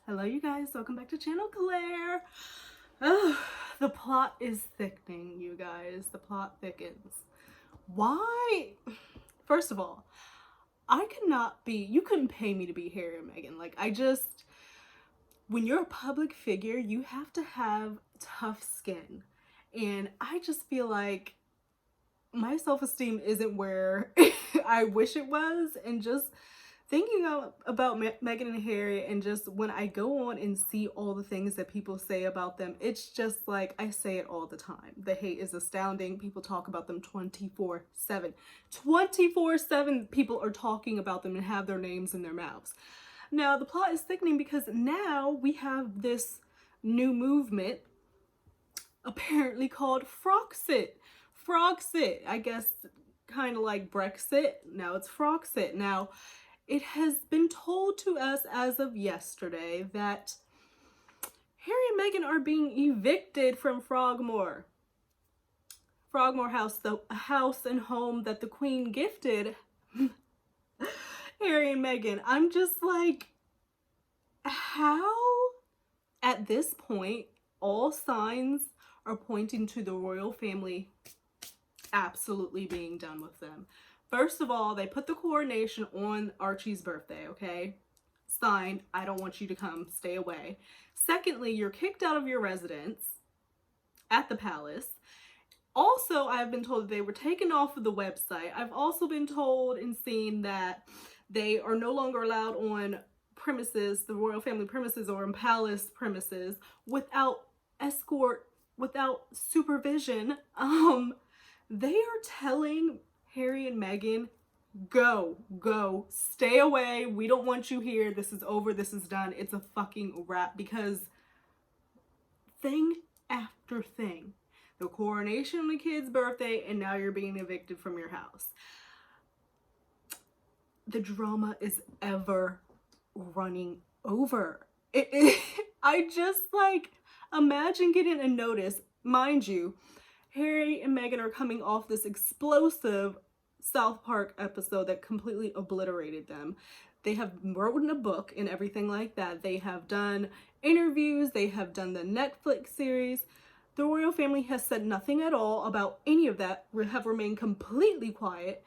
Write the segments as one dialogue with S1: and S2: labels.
S1: Hello you guys, welcome back to Channel Claire. Oh, the plot is thickening, you guys. The plot thickens. Why? First of all, you couldn't pay me to be Harry and Meghan. When you're a public figure, you have to have tough skin. And I just feel like my self-esteem isn't where I wish it was. And just thinking about Meghan and Harry, and just when I go on and see all the things that people say about them, it's just like, I say it all the time. The hate is astounding. People talk about them 24/7. 24/7 people are talking about them and have their names in their mouths. Now, the plot is thickening because now we have this new movement apparently called Froxit. Froxit, I guess kind of like Brexit. Now it's Froxit. Now, it has been told to us as of yesterday that Harry and Meghan are being evicted from Frogmore. Frogmore House, the house and home that the Queen gifted Harry and Meghan. I'm just like, how? At this point, all signs are pointing to the royal family absolutely being done with them. First of all, they put the coronation on Archie's birthday, okay? Signed, I don't want you to come, stay away. Secondly, you're kicked out of your residence at the palace. Also, I've been told that they were taken off of the website. I've also been told and seen that they are no longer allowed on premises, the royal family premises or in palace premises, without escort, without supervision. They are telling Harry and Meghan, go, stay away. We don't want you here. This is over. This is done. It's a fucking wrap, because thing after thing. The coronation on the kid's birthday, and now you're being evicted from your house. The drama is ever running over. I just imagine getting a notice. Mind you, Harry and Meghan are coming off this explosive South Park episode that completely obliterated them. They have written a book and everything like that. They have done interviews. They have done the Netflix series. The royal family has said nothing at all about any of that, have remained completely quiet.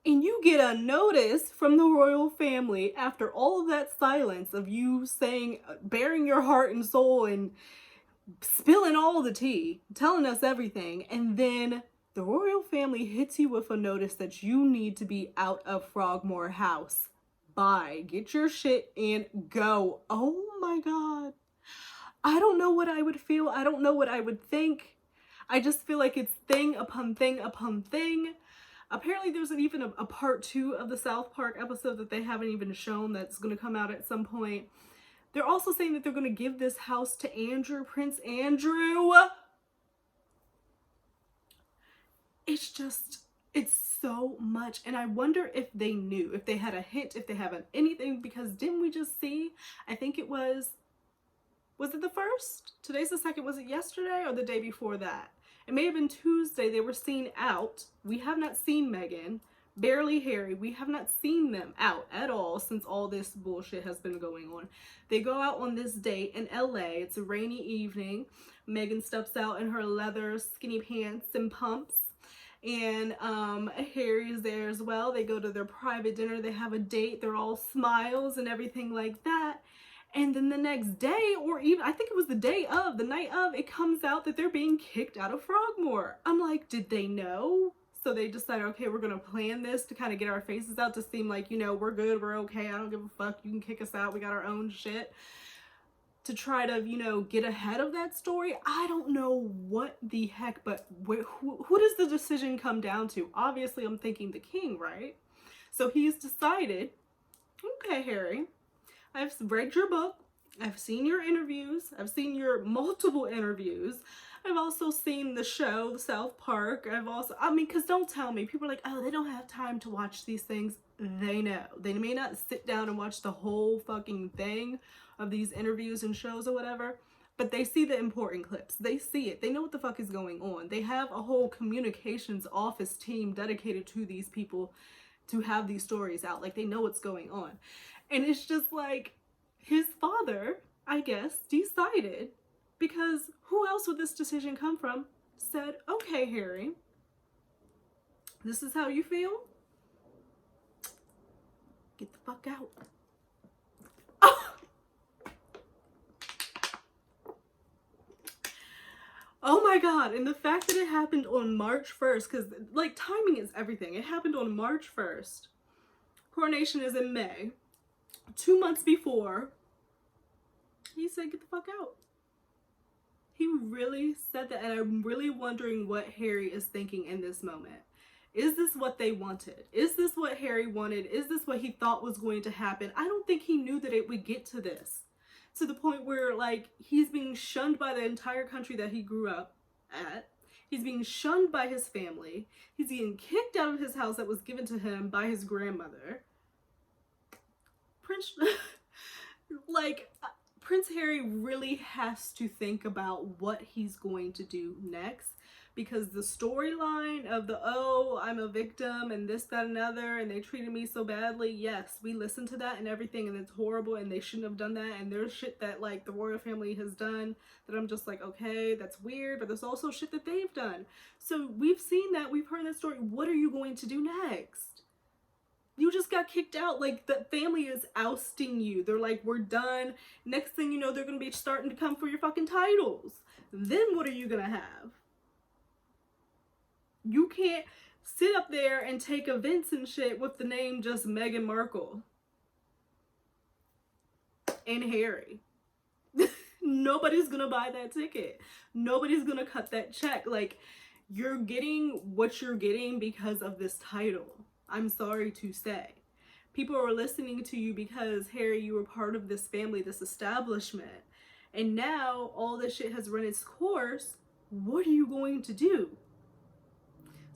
S1: And you get a notice from the royal family after all of that silence of you saying, bearing your heart and soul and spilling all the tea, telling us everything, and then the royal family hits you with a notice that you need to be out of Frogmore House. Bye. Get your shit and go. Oh my God. I don't know what I would feel. I don't know what I would think. I just feel like it's thing upon thing upon thing. Apparently there's even a part 2 of the South Park episode that they haven't even shown that's going to come out at some point. They're also saying that they're going to give this house to Andrew, Prince Andrew. It's so much. And I wonder if they knew, if they had a hint, if they haven't anything, because didn't we just see, I think it was it the 1st? Today's the 2nd. Was it yesterday or the day before that? It may have been Tuesday. They were seen out. We have not seen Meghan. Barely Harry. We have not seen them out at all since all this bullshit has been going on. They go out on this date in LA. It's a rainy evening. Meghan steps out in her leather skinny pants and pumps. And Harry's there as well. They go to their private dinner. They have a date. They're all smiles and everything like that. And then the next day, or even, I think it was the night of, it comes out that they're being kicked out of Frogmore. I'm like, did they know? So they decided, okay, we're going to plan this to kind of get our faces out to seem like, you know, we're good, we're okay, I don't give a fuck, you can kick us out, we got our own shit. To try to, you know, get ahead of that story. I don't know what the heck, but who does the decision come down to? Obviously, I'm thinking the king, right? So he's decided, okay, Harry, I've read your book, I've seen your interviews, I've seen your multiple interviews, I've also seen the show, the South Park, because don't tell me, people are like, oh, they don't have time to watch these things. They know. They may not sit down and watch the whole fucking thing of these interviews and shows or whatever, but they see the important clips. They see it. They know what the fuck is going on. They have a whole communications office team dedicated to these people to have these stories out. Like, they know what's going on. And it's just like, his father, I guess, decided, because who else would this decision come from, said, okay, Harry, this is how you feel? Get the fuck out. Oh my God. And the fact that it happened on March 1st, because like timing is everything. It happened on March 1st. Coronation is in May. 2 months before, he said, get the fuck out. He really said that. And I'm really wondering what Harry is thinking in this moment. Is this what they wanted? Is this what Harry wanted? Is this what he thought was going to happen? I don't think he knew that it would get to this. To the point where, like, he's being shunned by the entire country that he grew up at. He's being shunned by his family. He's being kicked out of his house that was given to him by his grandmother. Prince Harry really has to think about what he's going to do next. Because the storyline of the, oh, I'm a victim and this, that, and other, and they treated me so badly. Yes, we listen to that and everything, and it's horrible, and they shouldn't have done that. And there's shit that, like, the royal family has done that I'm just like, okay, that's weird. But there's also shit that they've done. So we've seen that. We've heard that story. What are you going to do next? You just got kicked out. Like, the family is ousting you. They're like, we're done. Next thing you know, they're going to be starting to come for your fucking titles. Then what are you going to have? You can't sit up there and take events and shit with the name just Meghan Markle and Harry. Nobody's gonna buy that ticket. Nobody's gonna cut that check. Like, you're getting what you're getting because of this title. I'm sorry to say. People are listening to you because, Harry, you were part of this family, this establishment. And now all this shit has run its course. What are you going to do?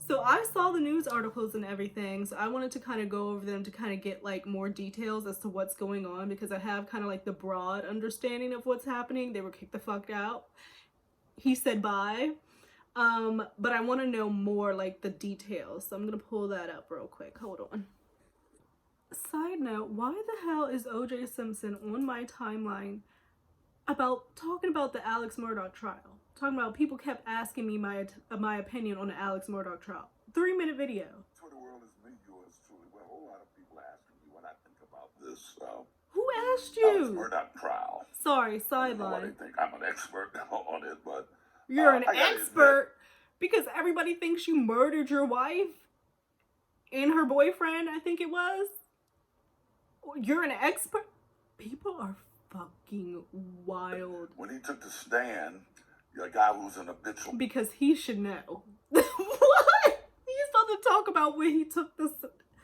S1: So I saw the news articles and everything, so I wanted to kind of go over them to kind of get like more details as to what's going on, because I have kind of like the broad understanding of what's happening. They were kicked the fuck out. He said bye. But I want to know more like the details, so I'm gonna pull that up real quick. Hold on. Side note, why the hell is OJ Simpson on my timeline about talking about the Alex Murdaugh trial? Talking about, people kept asking me my opinion on the Alex Murdaugh trial. 3-minute video.
S2: Twitter world is me, yours truly. Well, a whole lot of people asking me when I think about this.
S1: Who asked you?
S2: Alex Murdaugh trial.
S1: Sorry,
S2: I don't know
S1: sideline.
S2: what they think. I'm an expert on it, but
S1: you're an expert because everybody thinks you murdered your wife and her boyfriend, I think it was. You're an expert. People are fucking wild.
S2: When he took the stand, a guy who's an habitual,
S1: because he should know. What? He's supposed to talk about when he took this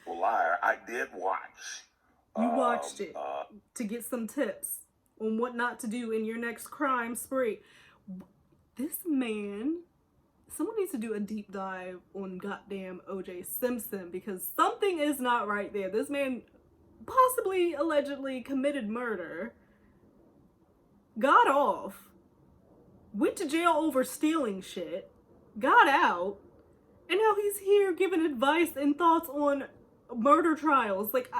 S2: liar. I did watch.
S1: You watched it to get some tips on what not to do in your next crime spree. This man, someone needs to do a deep dive on goddamn OJ Simpson, because something is not right there. This man possibly, allegedly committed murder, got off, went to jail over stealing shit, got out, and now he's here giving advice and thoughts on murder trials. Like,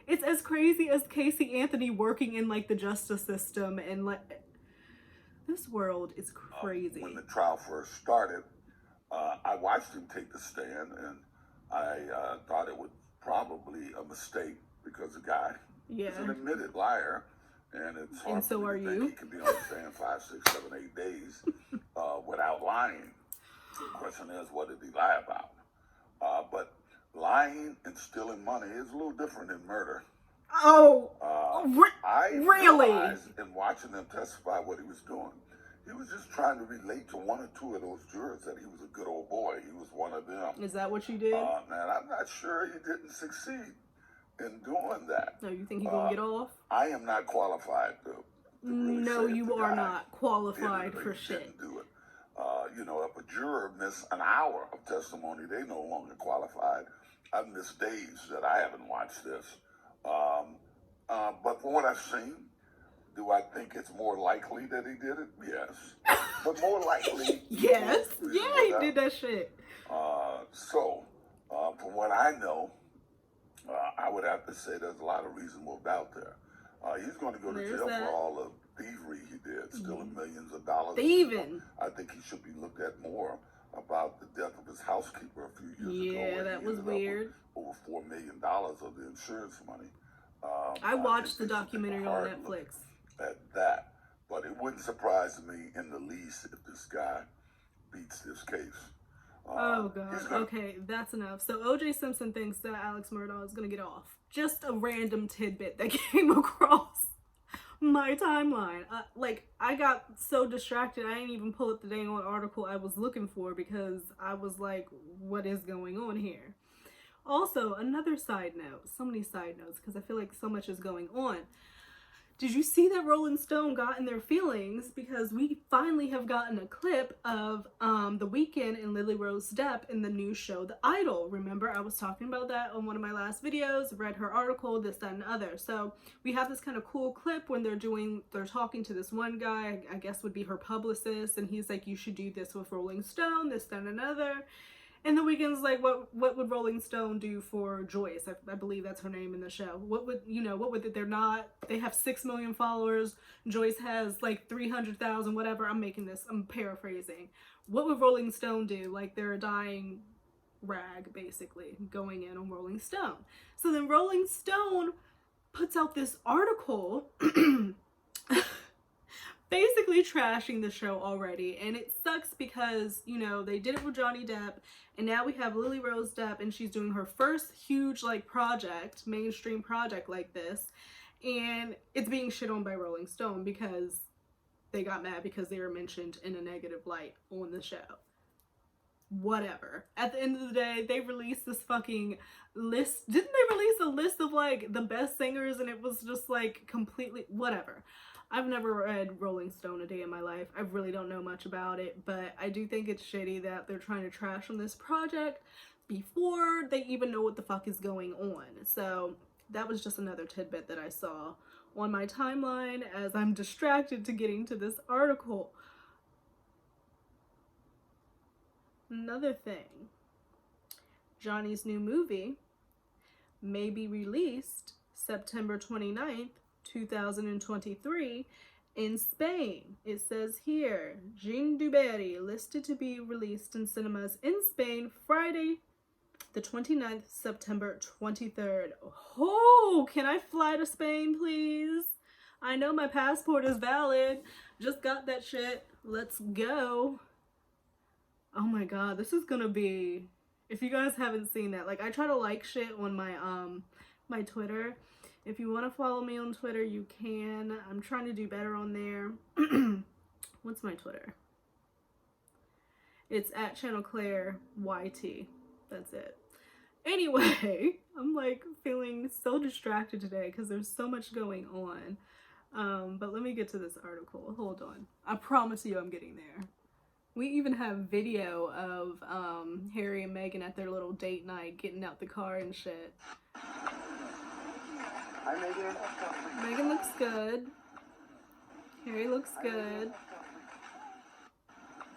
S1: it's as crazy as Casey Anthony working in like the justice system, and like, this world is crazy.
S2: When the trial first started, I watched him take the stand, and I thought it was probably a mistake because the guy is an admitted liar. And it's hard
S1: so
S2: for me to think he can be on the stand 5, 6, 7, 8 days without lying. The question is, what did he lie about? But lying and stealing money is a little different than murder.
S1: Oh,
S2: I
S1: really?
S2: realized in watching him testify what he was doing, he was just trying to relate to 1 or 2 of those jurors that he was a good old boy. He was one of them.
S1: Is that what you did?
S2: Man, I'm not sure he didn't succeed in doing that.
S1: No, you think he's gonna get off?
S2: I am not qualified to really
S1: no,
S2: say
S1: you are not qualified for shit.
S2: Didn't do it. If a juror missed an hour of testimony, they no longer qualified. I've missed days that I haven't watched this. But from what I've seen, do I think it's more likely that he did it? Yes. But more likely...
S1: yes. Yeah, he did that shit.
S2: From what I know, I would have to say there's a lot of reasonable doubt there. He's going to go to jail for all the stealing millions of dollars.
S1: Thieving.
S2: I think he should be looked at more about the death of his housekeeper a few years ago.
S1: Yeah, that was weird.
S2: Over $4 million of the insurance money.
S1: I watched the documentary on Netflix.
S2: At that, but it wouldn't surprise me in the least if this guy beats this case.
S1: Oh God. Okay, that's enough. So O.J. Simpson thinks that Alex Murdaugh is gonna get off. Just a random tidbit that came across my timeline. Like, I got so distracted I didn't even pull up the dang on article I was looking for because I was like, what is going on here? Also, another side note, so many side notes because I feel like so much is going on. Did you see that Rolling Stone got in their feelings because we finally have gotten a clip of The Weeknd and Lily Rose Depp in the new show The Idol? Remember, I was talking about that on one of my last videos, read her article, this, that, and the other. So we have this kind of cool clip when they're talking to this one guy, I guess would be her publicist, and he's like, you should do this with Rolling Stone, this, that, and another. And The Weeknd's like, what would Rolling Stone do for Joyce? I believe that's her name in the show. What would they have 6 million followers. Joyce has like 300,000, whatever. I'm paraphrasing. What would Rolling Stone do? Like, they're a dying rag, basically, going in on Rolling Stone. So then Rolling Stone puts out this article basically trashing the show already, and it sucks because, you know, they did it with Johnny Depp, and now we have Lily Rose Depp, and she's doing her first huge, like, project, mainstream project like this, and it's being shit on by Rolling Stone because they got mad because they were mentioned in a negative light on the show. Whatever. At the end of the day, they released this fucking list. Didn't they release a list of, like, the best singers, and it was just, like, completely whatever. I've never read Rolling Stone a day in my life. I really don't know much about it, but I do think it's shitty that they're trying to trash on this project before they even know what the fuck is going on. So that was just another tidbit that I saw on my timeline as I'm distracted to getting to this article. Another thing, Johnny's new movie may be released September 29th, 2023 in Spain. It says here, Jean Duberry listed to be released in cinemas in Spain Friday the 29th, September 23rd. Oh, can I fly to Spain, please? I know my passport is valid. Just got that shit. Let's go. Oh my God, this is gonna be, if you guys haven't seen that, like, I try to like shit on my my Twitter. If you want to follow me on Twitter, you can. I'm trying to do better on there. What's my Twitter? It's @ChannelClaireYT. That's it. Anyway, I'm like feeling so distracted today because there's so much going on. But let me get to this article. Hold on. I promise you I'm getting there. We even have video of Harry and Meghan at their little date night, getting out the car and shit.
S3: Hi, Meghan.
S1: Meghan looks good. Harry looks good.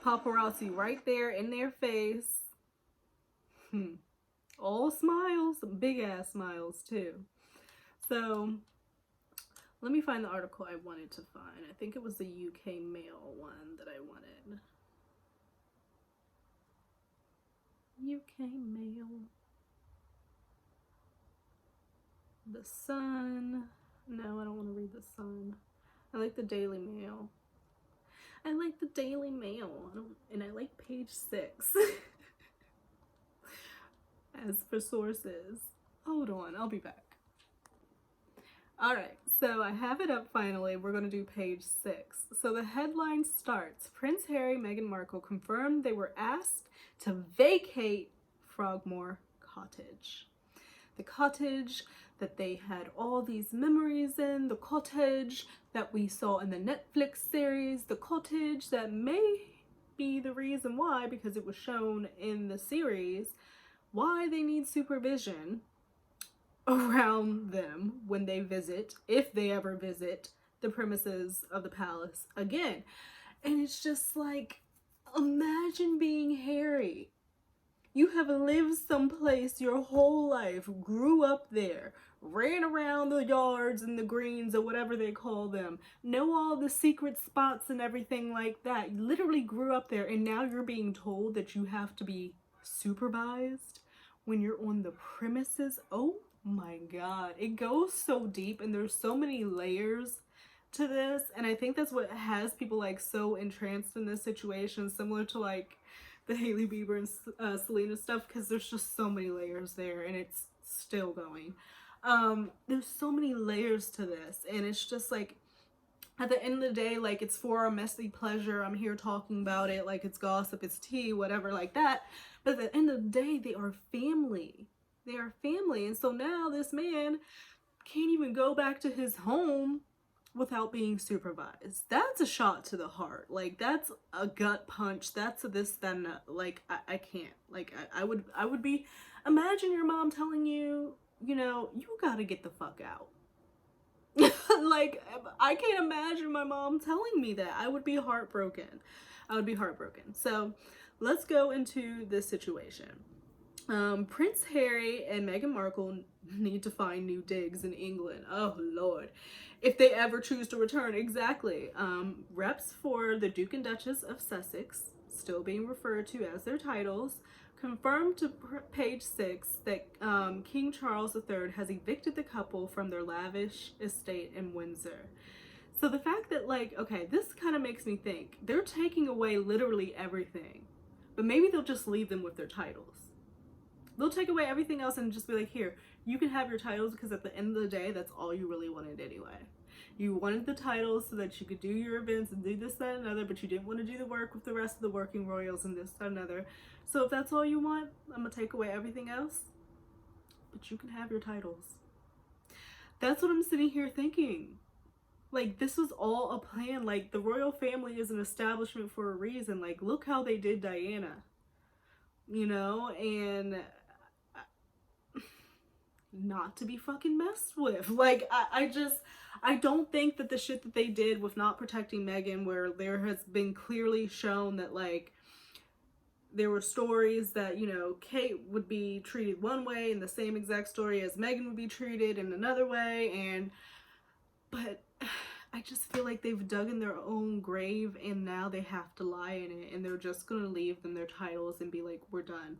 S1: Paparazzi right there in their face. All smiles, big ass smiles too. So let me find the article I wanted to find. I think it was the UK Mail one that I wanted. UK Mail. The Sun. No, I don't want to read the Sun. I like the Daily Mail. I like the Daily Mail. And I like page 6. As for sources. Hold on, I'll be back. Alright, so I have it up finally. We're going to do page 6. So the headline starts, Prince Harry, Meghan Markle confirmed they were asked to vacate Frogmore Cottage. The cottage that they had all these memories in, the cottage that we saw in the Netflix series, the cottage that may be the reason why, because it was shown in the series, why they need supervision around them when they visit, if they ever visit, the premises of the palace again. And it's just like, imagine being Harry You have lived someplace your whole life, grew up there, ran around the yards and the greens or whatever they call them, know all the secret spots and everything like that. You literally grew up there, and now you're being told that you have to be supervised when you're on the premises. Oh my God. It goes so deep, and there's so many layers to this, and I think that's what has people like so entranced in this situation, similar to like the Hailey Bieber and Selena stuff, because there's just so many layers there, and it's still going. There's so many layers to this, and it's just like, at the end of the day, like, it's for our messy pleasure. I'm here talking about it like it's gossip, it's tea, whatever like that. But at the end of the day, they are family. They are family. And so now this man can't even go back to his home without being supervised. That's a shot to the heart. Like, that's a gut punch. That's a this, that, and that. Like, I can't. Like, I would be, imagine your mom telling you, you know, you gotta get the fuck out. Like, I can't imagine my mom telling me that. I would be heartbroken. I would be heartbroken. So let's go into this situation. Prince Harry and Meghan Markle need to find new digs in England. Oh Lord, if they ever choose to return. Exactly. Reps for the Duke and Duchess of Sussex, still being referred to as their titles, confirmed to page 6 that King Charles III has evicted the couple from their lavish estate in Windsor. So the fact that, like, okay, this kind of makes me think they're taking away literally everything, but maybe they'll just leave them with their titles. They'll take away everything else and just be like, here, you can have your titles, because at the end of the day, that's all you really wanted anyway. You wanted the titles so that you could do your events and do this, that, and another, but you didn't want to do the work with the rest of the working royals and this, that, and another. So if that's all you want, I'm going to take away everything else, but you can have your titles. That's what I'm sitting here thinking. Like, this was all a plan. Like, the royal family is an establishment for a reason. Like, look how they did Diana. You know, and not to be fucking messed with. Like, I don't think that the shit that they did with not protecting Meghan, where there has been clearly shown that, like, there were stories that, you know, Kate would be treated one way in the same exact story as Meghan would be treated in another way, but I just feel like they've dug in their own grave, and now they have to lie in it, and they're just gonna leave them their titles and be like, we're done.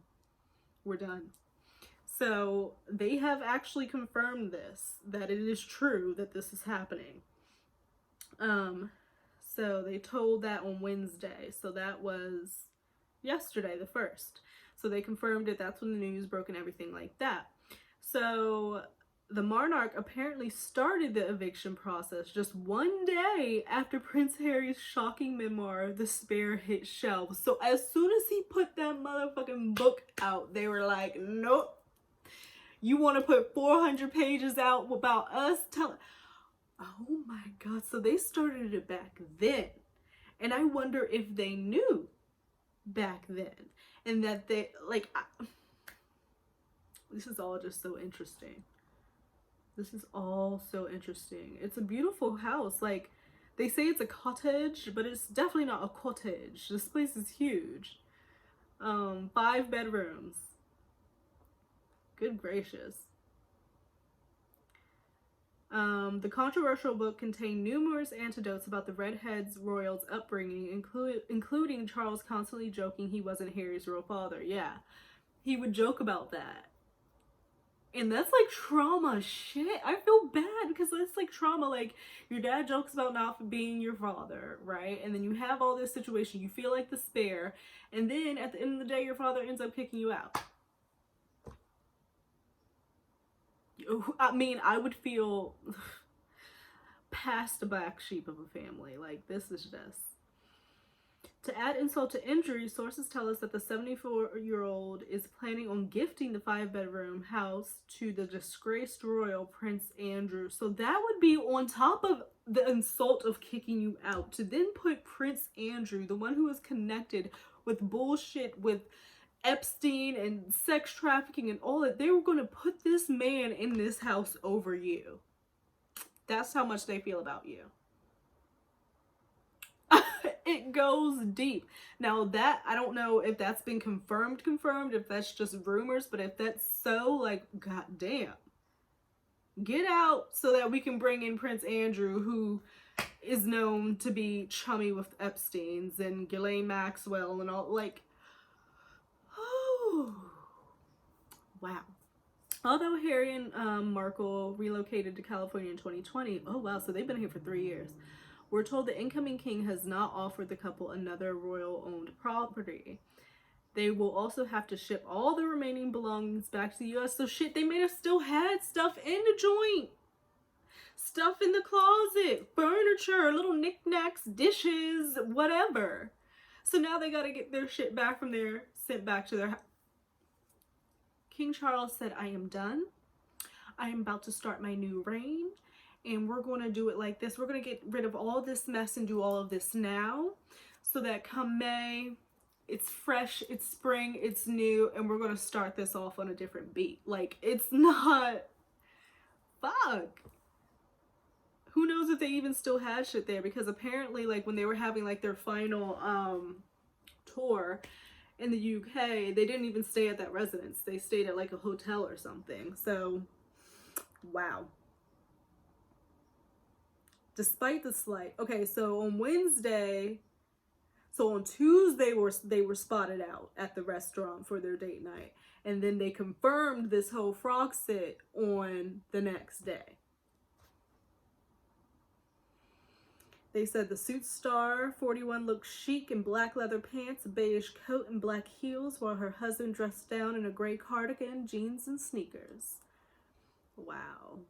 S1: We're done. So they have actually confirmed this, that it is true that this is happening. So they told that on Wednesday. So that was yesterday, the 1st. So they confirmed it. That's when the news broke and everything like that. So the monarch apparently started the eviction process just one day after Prince Harry's shocking memoir, The Spare, hit shelves. So as soon as he put that motherfucking book out, they were like, nope. You want to put 400 pages out about us telling... Oh my God. So they started it back then. And I wonder if they knew back then. And that they, like... This is all just so interesting. This is all so interesting. It's a beautiful house. Like, they say it's a cottage, but it's definitely not a cottage. This place is huge. 5 bedrooms. Good gracious. The controversial book contained numerous anecdotes about the redhead's royals' upbringing, including Charles constantly joking he wasn't Harry's real father. Yeah, he would joke about that. And that's like trauma shit. I feel bad because that's like trauma. Like, your dad jokes about not being your father, right? And then you have all this situation. You feel like the spare. And then at the end of the day, your father ends up kicking you out. I mean, I would feel past the black sheep of a family. Like, this is just... To add insult to injury, sources tell us that the 74-year-old is planning on gifting the 5-bedroom house to the disgraced royal Prince Andrew. So that would be on top of the insult of kicking you out. To then put Prince Andrew, the one who is connected with bullshit with Epstein and sex trafficking and all that, they were going to put this man in this house over you. That's how much they feel about you. It goes deep. Now that, I don't know if that's been confirmed, if that's just rumors, but if that's so, like, goddamn. Get out so that we can bring in Prince Andrew, who is known to be chummy with Epstein's and Ghislaine Maxwell and all, like, oh, wow. Although Harry and Markle relocated to California in 2020, oh wow, so they've been here for 3 years. We're told the incoming king has not offered the couple another royal-owned property. They will also have to ship all the remaining belongings back to the U.S. So shit, they may have still had stuff in the joint. Stuff in the closet, furniture, little knickknacks, dishes, whatever. So now they gotta get their shit back from there, sent back to their house. King Charles said, I am done. I am about to start my new reign. And we're going to do it like this. We're going to get rid of all this mess and do all of this now. So that come May, it's fresh, it's spring, it's new. And we're going to start this off on a different beat. Like, it's not... Fuck. Who knows if they even still had shit there. Because apparently, like, when they were having, like, their final tour in the UK, they didn't even stay at that residence. They stayed at, like, a hotel or something. So, wow. Despite the slight, okay, so on Tuesday they were spotted out at the restaurant for their date night, and then they confirmed this whole frog sit on the next day. They said the suit star 41 looked chic in black leather pants, a beige coat, and black heels, while her husband dressed down in a gray cardigan, jeans, and sneakers. Wow.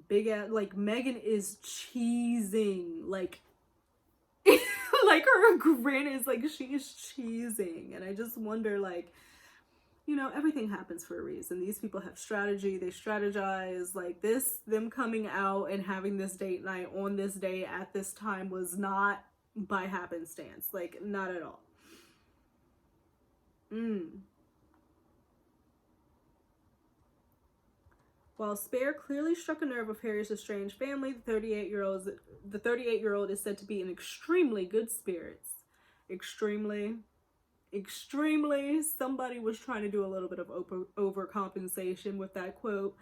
S1: Big ass, like, Meghan is cheesing, like, like, her grin is, like, she is cheesing, and I just wonder, like, you know, everything happens for a reason. These people have strategy, they strategize, like, them coming out and having this date night on this day at this time was not by happenstance, like, not at all. While Spare clearly struck a nerve with Harry's estranged family, the 38-year-old is said to be in extremely good spirits. Extremely. Somebody was trying to do a little bit of overcompensation with that quote,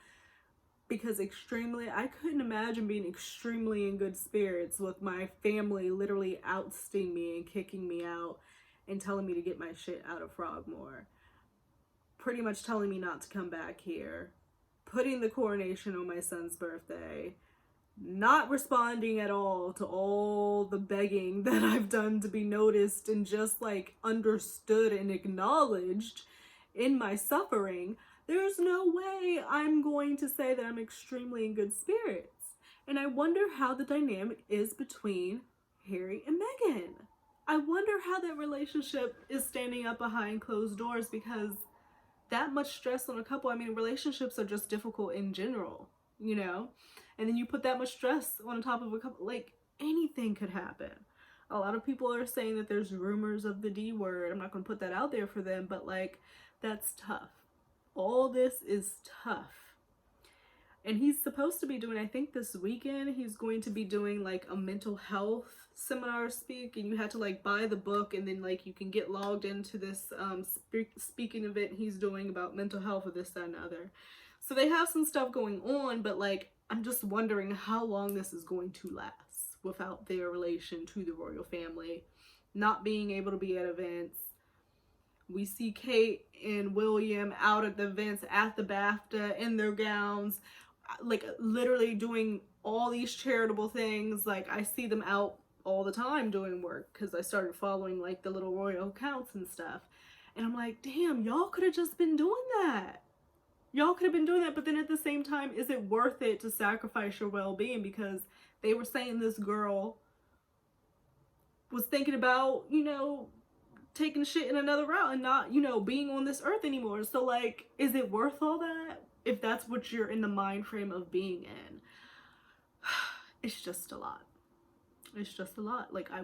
S1: because extremely, I couldn't imagine being extremely in good spirits with my family literally ousting me and kicking me out and telling me to get my shit out of Frogmore. Pretty much telling me not to come back here. Putting the coronation on my son's birthday, not responding at all to all the begging that I've done to be noticed and just, like, understood and acknowledged in my suffering. There's no way I'm going to say that I'm extremely in good spirits. And I wonder how the dynamic is between Harry and Meghan. I wonder how that relationship is standing up behind closed doors, because that much stress on a couple, I mean, relationships are just difficult in general, you know? And then you put that much stress on top of a couple, like, anything could happen. A lot of people are saying that there's rumors of the D word. I'm not going to put that out there for them, but, like, that's tough. All this is tough. And he's supposed to be doing, I think this weekend, he's going to be doing, like, a mental health seminar speak, and you had to, like, buy the book, and then, like, you can get logged into this speaking event he's doing about mental health or this, that, and the other. So they have some stuff going on, but, like, I'm just wondering how long this is going to last without their relation to the royal family, not being able to be at events. We see Kate and William out at the events at the BAFTA in their gowns, like, literally doing all these charitable things. Like, I see them out all the time doing work, because I started following, like, the little royal accounts and stuff, and I'm like, damn, y'all could have just been doing that. Y'all could have been doing that. But then at the same time, is it worth it to sacrifice your well-being? Because they were saying this girl was thinking about, you know, taking shit in another route and not, you know, being on this earth anymore. So, like, is it worth all that if that's what you're in the mind frame of being in? It's just a lot. It's just a lot. Like, I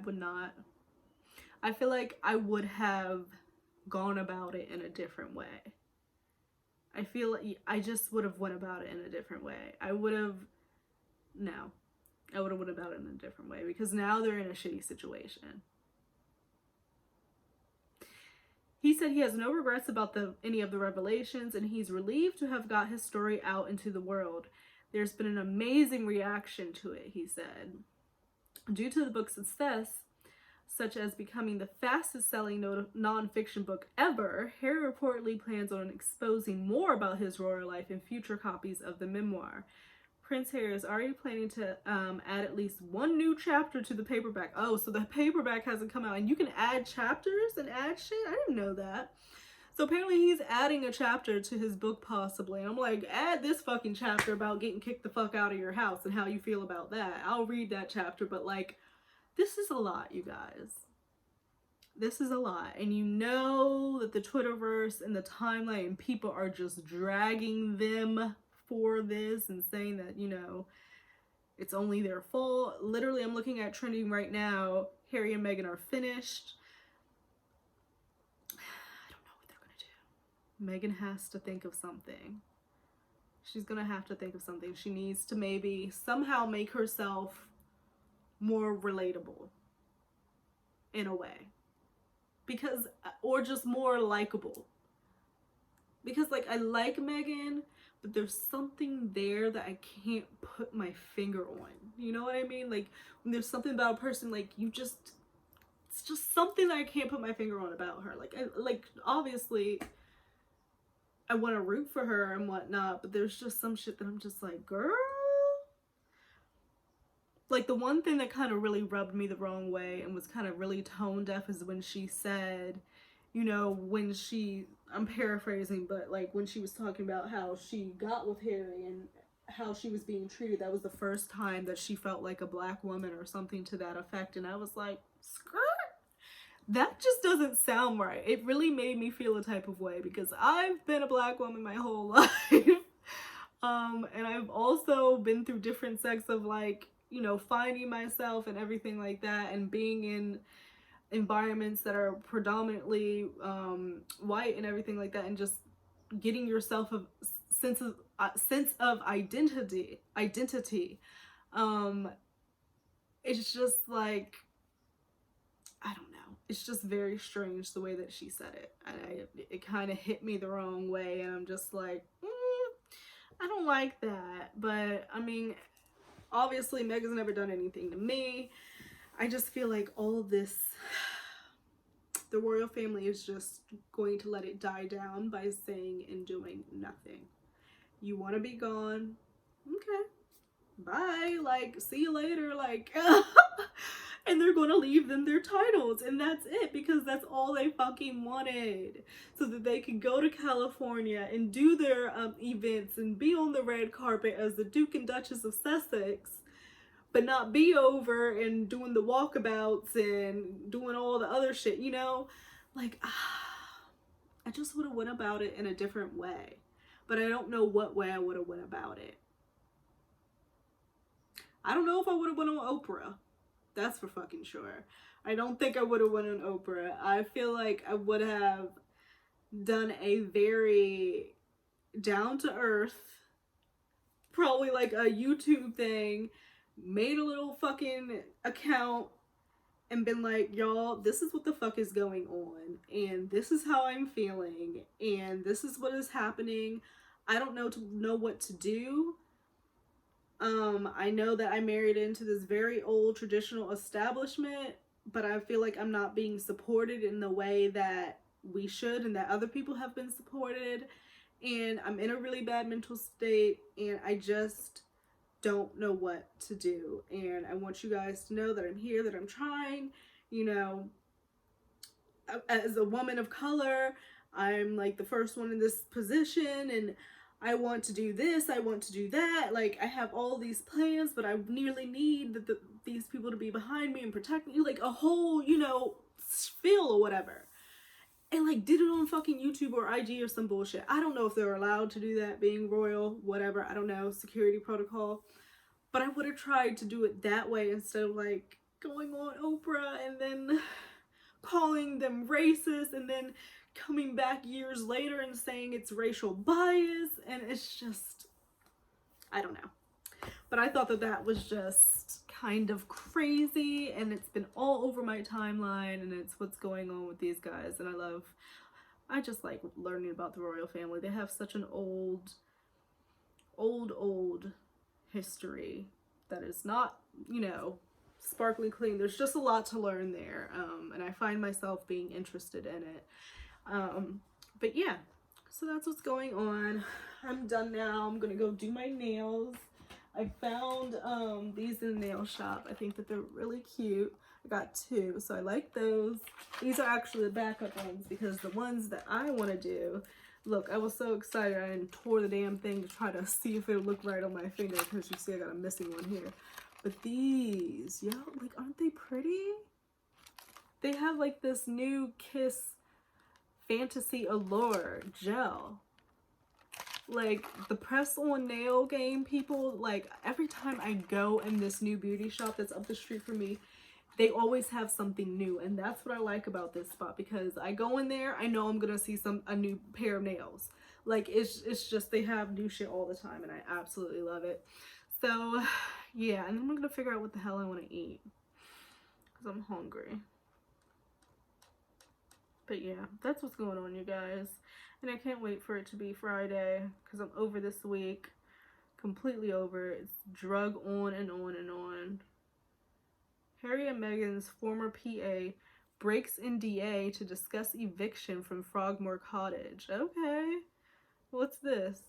S1: feel like I would have gone about it in a different way. I feel like I just would have went about it in a different way. I would have went about it in a different way, because now they're in a shitty situation. He said he has no regrets about any of the revelations, and he's relieved to have got his story out into the world. There's been an amazing reaction to it, he said. Due to the book's success, such as becoming the fastest selling nonfiction book ever, Harry reportedly plans on exposing more about his royal life in future copies of the memoir. Prince Harry is already planning to add at least one new chapter to the paperback. Oh, so the paperback hasn't come out, and you can add chapters and add shit? I didn't know that. So apparently he's adding a chapter to his book possibly. And I'm like, add this fucking chapter about getting kicked the fuck out of your house and how you feel about that. I'll read that chapter, but like, this is a lot, you guys. This is a lot. And you know that the Twitterverse and the timeline, people are just dragging them for this and saying that, you know, it's only their fault. Literally, I'm looking at trending right now. Harry and Meghan are finished. I don't know what they're gonna do. Meghan has to think of something. She's gonna have to think of something. She needs to maybe somehow make herself more relatable in a way. Because, or just more likable. Because, like, I like Meghan, but there's something there that I can't put my finger on. You know what I mean? Like, when there's something about a person, like, it's just something that I can't put my finger on about her. Like, obviously, I want to root for her and whatnot, but there's just some shit that I'm just like, girl? Like, the one thing that kind of really rubbed me the wrong way and was kind of really tone deaf is when she said, you know, I'm paraphrasing, but like when she was talking about how she got with Harry and how she was being treated, that was the first time that she felt like a black woman or something to that effect. And I was like, skirt? That just doesn't sound right. It really made me feel a type of way because I've been a black woman my whole life. And I've also been through different sects of like, you know, finding myself and everything like that, and being in environments that are predominantly white and everything like that, and just getting yourself a sense of identity. It's just like, I don't know, it's just very strange the way that she said it, and it kind of hit me the wrong way, and I'm just like, I don't like that. But I mean, obviously Meghan's never done anything to me. I just feel like all of this, the royal family is just going to let it die down by saying and doing nothing. You want to be gone? Okay. Bye. Like, see you later. Like, and they're going to leave them their titles, and that's it, because that's all they fucking wanted, so that they could go to California and do their events and be on the red carpet as the Duke and Duchess of Sussex, but not be over and doing the walkabouts and doing all the other shit, you know? Like, I just would have went about it in a different way, but I don't know what way I would have went about it. I don't know if I would have went on Oprah. That's for fucking sure. I don't think I would have went on Oprah. I feel like I would have done a very down-to-earth, probably like a YouTube thing, made a little fucking account, and been like, y'all, this is what the fuck is going on, and this is how I'm feeling, and this is what is happening. I don't know what to do. I know that I married into this very old traditional establishment, but I feel like I'm not being supported in the way that we should and that other people have been supported, and I'm in a really bad mental state, and I just don't know what to do. And I want you guys to know that I'm here, that I'm trying. You know, as a woman of color, I'm like the first one in this position, and I want to do this, I want to do that. Like, I have all these plans, but I nearly need these people to be behind me and protect me, like a whole, you know, spiel or whatever. And like did it on fucking YouTube or IG or some bullshit. I don't know if they're allowed to do that, being royal, whatever. I don't know, security protocol. But I would have tried to do it that way instead of like going on Oprah and then calling them racist and then coming back years later and saying it's racial bias. And it's just, I don't know. But I thought that was just kind of crazy, and it's been all over my timeline, and it's what's going on with these guys. And I love I just like learning about the royal family. They have such an old history that is not, you know, sparkly clean. There's just a lot to learn there, and I find myself being interested in it. But yeah, so that's what's going on. I'm done now. I'm gonna go do my nails. I found these in the nail shop. I think that they're really cute. I got two, so I like those. These are actually the backup ones because the ones that I want to do, look, I was so excited I tore the damn thing to try to see if it would look right on my finger, because you see I got a missing one here. But these, yeah, like, aren't they pretty? They have like this new Kiss Fantasy Allure gel. Like, the press on nail game people, like, every time I go in this new beauty shop that's up the street from me, they always have something new, and that's what I like about this spot, because I go in there, I know I'm gonna see a new pair of nails. Like, it's just, they have new shit all the time, and I absolutely love it. So yeah, and then I'm gonna figure out what the hell I want to eat, because I'm hungry. But yeah, that's what's going on, you guys. And I can't wait for it to be Friday, because I'm over this week. Completely over. It's drug on and on and on. Harry and Meghan's former PA breaks NDA to discuss eviction from Frogmore Cottage. Okay. What's this?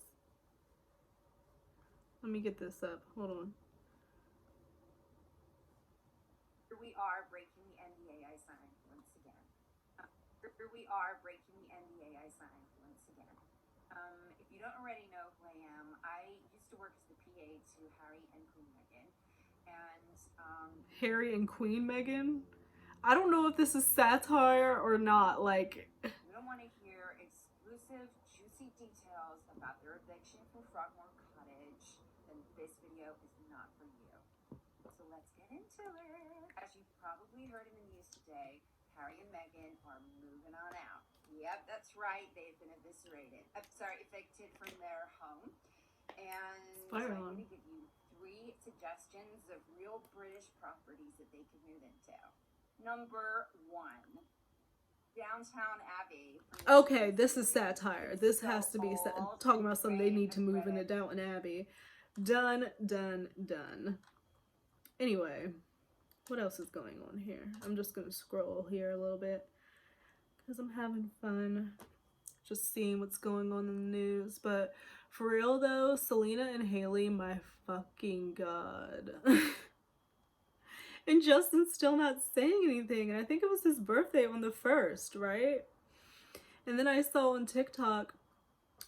S1: Let me get this up. Hold on.
S3: Here we are breaking the NDA I signed once again. Here we are breaking the NDA I signed once again. If you don't already know who I am, I used to work as the PA to Harry and Queen Meghan.
S1: Harry and Queen Meghan? I don't know if this is satire or not. Like,
S3: we don't want to hear exclusive, juicy details about their eviction from Frogmore Cottage, then this video is not for you. So let's get into it. As you probably heard in the news today, Harry and Meghan are moving on out. Yep, that's right. They've been evicted from their home. And I'm going to give you 3 suggestions of real British properties that they could move into. Number 1, Downtown Abbey.
S1: Okay, this is satire. This has to be talking about something they need to move into Downton Abbey. Done, done, done. Anyway, what else is going on here? I'm just going to scroll here a little bit because I'm having fun just seeing what's going on in the news. But for real though, Selena and Hailey, my fucking god. And Justin's still not saying anything, and I think it was his birthday on the 1st, right? And then I saw on TikTok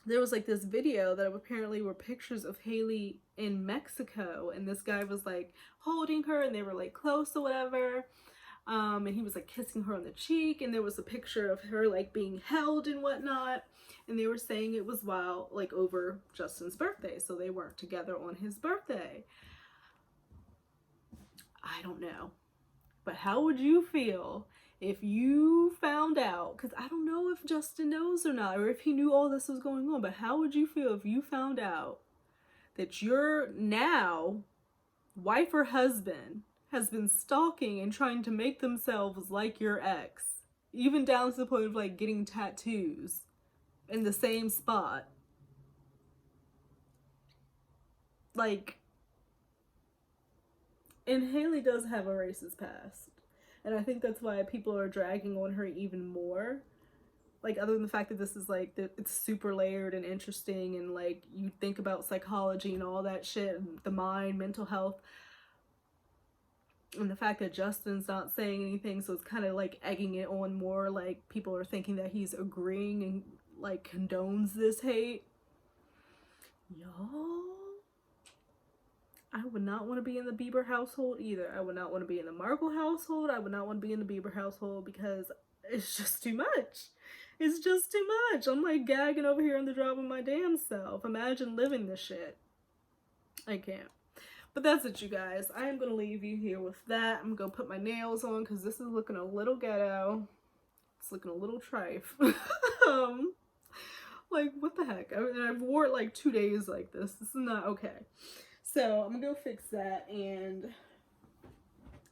S1: there was like this video that apparently were pictures of Hailey in Mexico, and this guy was like holding her and they were like close or whatever, and he was like kissing her on the cheek, and there was a picture of her like being held and whatnot, and they were saying it was while like over Justin's birthday, so they weren't together on his birthday. I don't know, but how would you feel if you found out, because I don't know if Justin knows or not, or if he knew all this was going on, but how would you feel if you found out that your now wife or husband has been stalking and trying to make themselves like your ex, even down to the point of like getting tattoos in the same spot? Like, and Hailey does have a racist past, and I think that's why people are dragging on her even more. Like, other than the fact that this is like, it's super layered and interesting, and like you think about psychology and all that shit, and the mind, mental health, and the fact that Justin's not saying anything, so it's kind of like egging it on more. Like, people are thinking that he's agreeing and like condones this hate. Y'all, I would not want to be in the Bieber household either. I would not want to be in the Markle household. I would not want to be in the Bieber household, because it's just too much. It's just too much. I'm like gagging over here on the drop of my damn self. Imagine living this shit. I can't. But that's it, you guys. I am going to leave you here with that. I'm going to put my nails on because this is looking a little ghetto. It's looking a little trife. Like, what the heck? I've wore it like 2 days like this. This is not okay. So I'm gonna go fix that and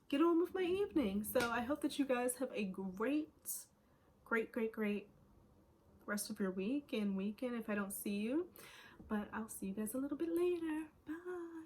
S1: get on with my evening. So I hope that you guys have a great rest of your week and weekend if I don't see you. But I'll see you guys a little bit later. Bye.